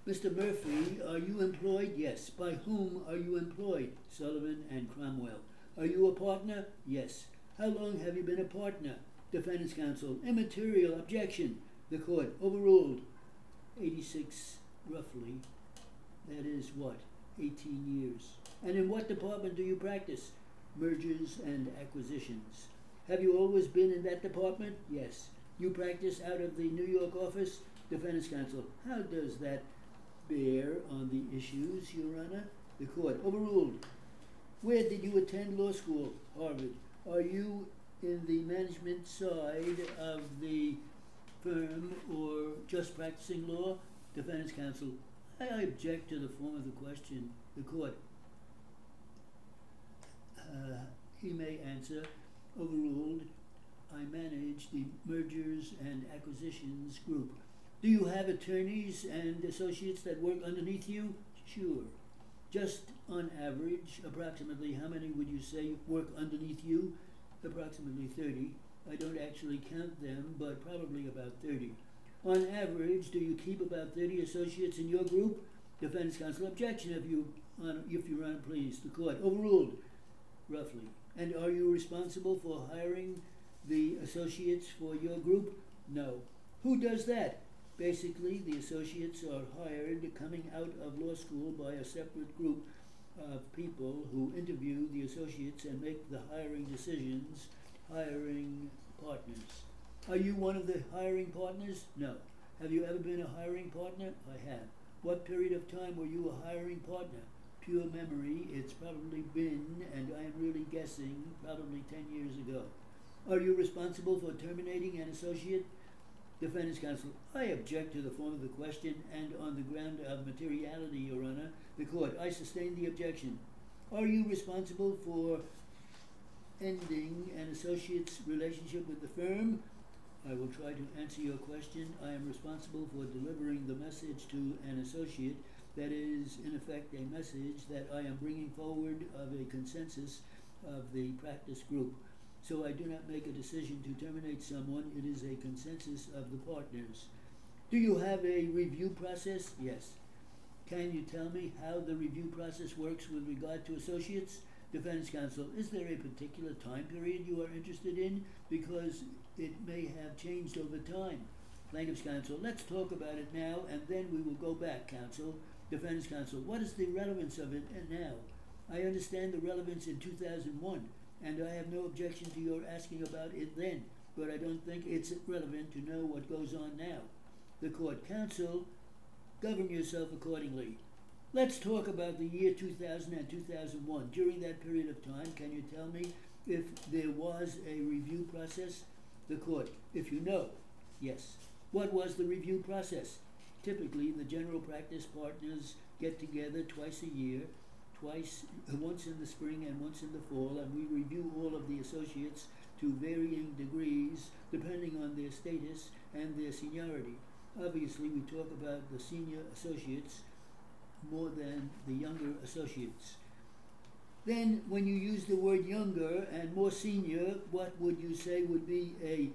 Mr. Murphy, are you employed? Yes. By whom are you employed? Sullivan and Cromwell. Are you a partner? Yes. How long have you been a partner? Defendant's counsel. Immaterial objection. The court overruled. 86, roughly. That is what? 18 years. And in what department do you practice? Mergers and acquisitions. Have you always been in that department? Yes. You practice out of the New York office? Defendant's counsel. How does that bear on the issues, Your Honor? The court overruled. Where did you attend law school? Harvard. Are you in the management side of the firm or just practicing law? Defendant's counsel. I object to the form of the question. The court. He may answer. Overruled. I manage the mergers and acquisitions group. Do you have attorneys and associates that work underneath you? Sure. Just on average, approximately how many would you say work underneath you? Approximately 30. I don't actually count them, but probably about 30. On average, do you keep about 30 associates in your group? Defense counsel. Objection, if Your Honor, please. The court. Overruled. Roughly. And are you responsible for hiring the associates for your group? No. Who does that? Basically, the associates are hired coming out of law school by a separate group of people who interview the associates and make the hiring decisions, hiring partners. Are you one of the hiring partners? No. Have you ever been a hiring partner? I have. What period of time were you a hiring partner? Pure memory, it's probably been, and I am really guessing, probably 10 years ago. Are you responsible for terminating an associate? Defendant's counsel. I object to the form of the question and on the ground of materiality, Your Honor. The court. I sustain the objection. Are you responsible for ending an associate's relationship with the firm? I will try to answer your question. I am responsible for delivering the message to an associate that is, in effect, a message that I am bringing forward of a consensus of the practice group. So I do not make a decision to terminate someone. It is a consensus of the partners. Do you have a review process? Yes. Can you tell me how the review process works with regard to associates? Defense counsel. Is there a particular time period you are interested in? Because it may have changed over time. Plaintiff's counsel. Let's talk about it now, and then we will go back, counsel. Defense counsel. What is the relevance of it now? I understand the relevance in 2001. And I have no objection to your asking about it then, but I don't think it's relevant to know what goes on now. The court. Counsel, govern yourself accordingly. Let's talk about the year 2000 and 2001. During that period of time, can you tell me if there was a review process? The court. If you know. Yes. What was the review process? Typically, the general practice partners get together twice a year, once in the spring and once in the fall, and we review all of the associates to varying degrees depending on their status and their seniority. Obviously, we talk about the senior associates more than the younger associates. Then, when you use the word younger and more senior, what would you say would be a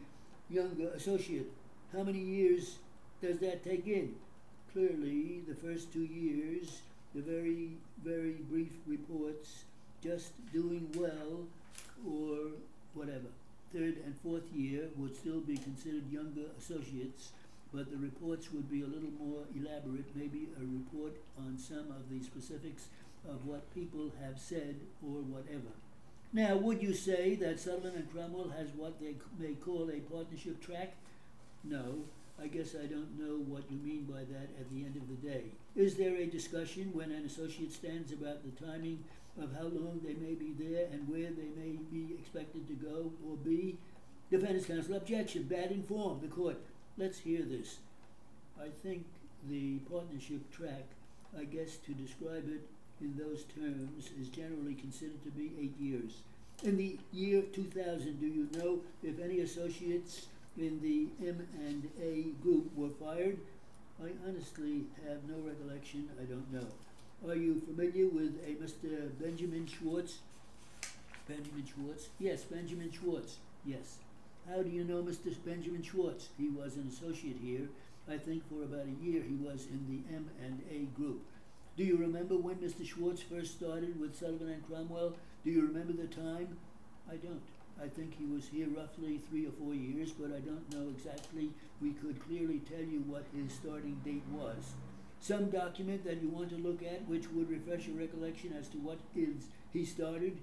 younger associate? How many years does that take in? Clearly, the first 2 years, the very, very brief reports, just doing well or whatever. Third and fourth year would still be considered younger associates, but the reports would be a little more elaborate, maybe a report on some of the specifics of what people have said or whatever. Now, would you say that Sullivan and Cromwell has what they may call a partnership track? No. I guess I don't know what you mean by that at the end of the day. Is there a discussion when an associate stands about the timing of how long they may be there and where they may be expected to go or be? Defendant's counsel. Objection. Bad informed. The court. Let's hear this. I think the partnership track, I guess to describe it in those terms, is generally considered to be 8 years. In the year 2000, do you know if any associates in the M&A group were fired? I honestly have no recollection. I don't know. Are you familiar with a Mr. Benjamin Schwartz? Benjamin Schwartz? Yes, Benjamin Schwartz. Yes. How do you know Mr. Benjamin Schwartz? He was an associate here. I think for about a year he was in the M&A group. Do you remember when Mr. Schwartz first started with Sullivan and Cromwell? Do you remember the time? I don't. I think he was here roughly 3 or 4 years, but I don't know exactly. We could clearly tell you what his starting date was. Some document that you want to look at which would refresh your recollection as to what is he started?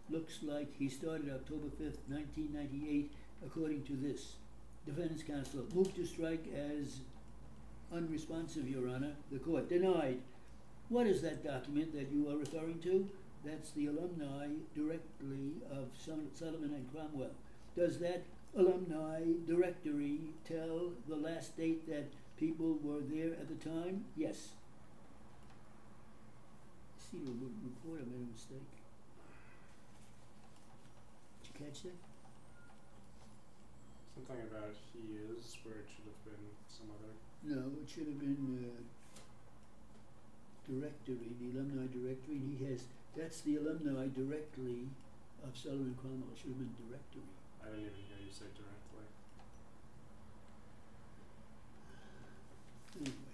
Looks like he started October 5th, 1998, according to this. Defendant's counsel, move to strike as unresponsive, Your Honor. The court denied. What is that document that you are referring to? That's the alumni directory of Sullivan and Cromwell. Does that alumni directory tell the last date that people were there at the time? Yes. See, the reporter made a mistake. Did you catch that? Something about he is, where it should have been some other. No, it should have been directory, the alumni directory. He has, that's the alumni directory of Sullivan and Cromwell. It should have been directory. I didn't even hear you say directly. Anyway.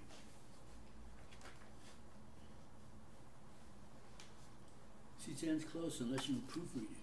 She stands close unless you proofread it.